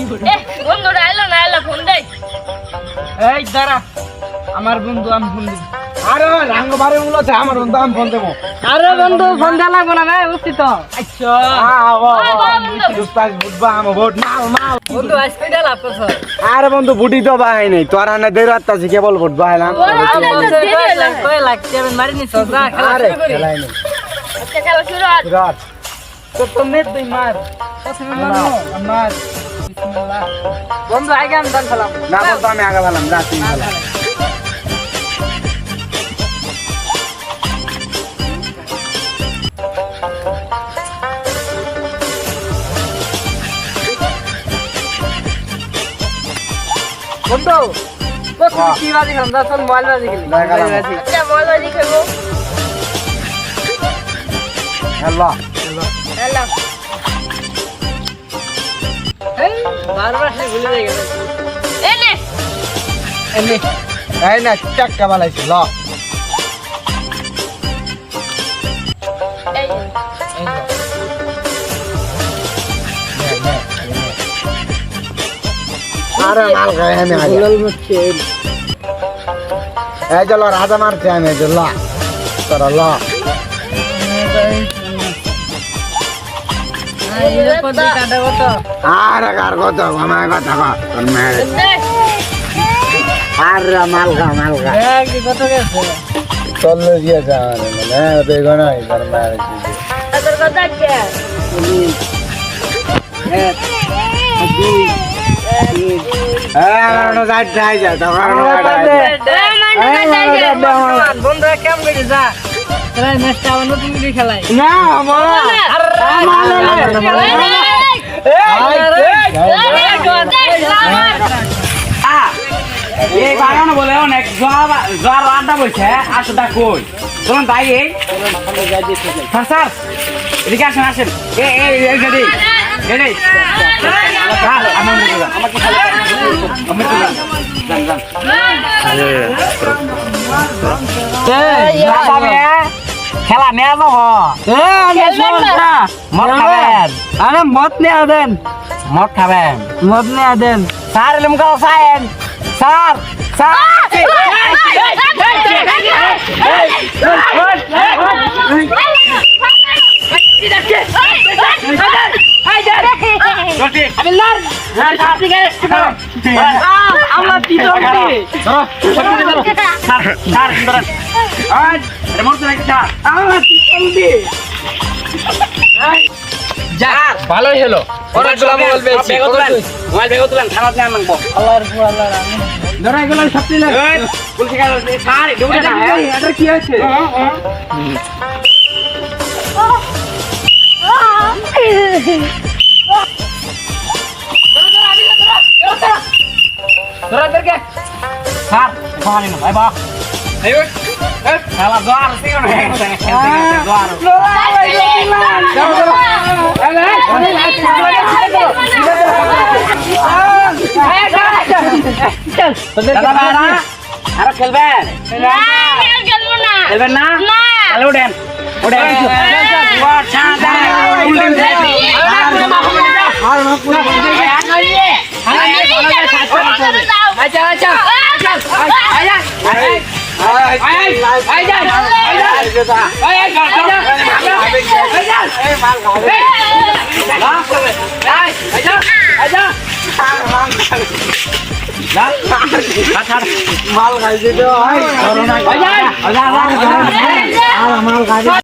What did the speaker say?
বন্ধু আইলো না আইলো ফোন দে এই দাঁড়া আমার বন্ধু আমি ফোন দিব আরে রাঙ্গ বারে বলছে আমার বন্ধু আমি ফোন দেবো আরে বন্ধু ফোন দেওয়া লাগবে না ভাই বুঝছি তো আচ্ছা বুঝবা আমার ভোট মাল মাল বন্ধু আজকে এটা লাভ করছ আরে বন্ধু বুটি তো বাহাই নাই তোর হানে দেরি রাত্তাছি কেবল ভোট বাহাইলাম কই লাগছে আমি মারি নি সদা খেলা আরে শুরু করি খেলাই নাই আচ্ছা খেলা শুরু আর রাত তো মেদ দুই মার প্রথমে মারো মার বিসমিল্লাহ বন্ধু আগে আমি দান খেলাম না বলতো আমি আগে বললাম রাত তিন খেলা বন্ধু প্রথমে কি বাজি খেলাম দর্শন মোবাইল বাজি খেলি আচ্ছা বল বাজি খেলবো হ্যালো হ্যালো বারবার সে ভুলে যাই গেল এনে এনে এই না চাক্কা বালাইছি ল এই আরে মাল গায়ে আমি আগে গুলাল মচ্ছে এই চলো রাজা মারছে আমি এই ল তোরা ল আরে কার কত আমার কথা কর তোর মেয়ে আরে মাল খা কত গেছে চল্লিশ গিয়েছে আমার হ্যাঁ বেগুন তোর মেয়ে তোর কথা কে বন্ধু কেমন করে যা খেলাই ম্যাচটা আবার নতুন করে খেলাই এই বাগানো বলে অনেক জ্বর আড্ডা বলছে আসটা কই তোমার তাই এই স্যার এদিকে আসেন আসেন এই গাড়ি গাড়ি খেলা নেওয়া যাবো মদ খাবেন আরে মদ নিয়ে দেন মদ খাবেন মদ নিয়ে দেন স্যার এলম কাও সাইন স্যার স্যার আমরা তিনজন ভালোই হলো মোবাইল বেগো তুলেন খারাপ না মানবো আল্লাহর পর আল্লাহর আমি ধরা এগুলো সব দিলে স্যার এটা কি হয়েছে স্যার পানি না ভাই বা খেলা জোয়ার সিও না জোয়ার আর খেলবেন খেলবো না খেলবেন না তাহলে উঠেন উঠেন আচ্ছা আচ্ছা মাল খাইছে তো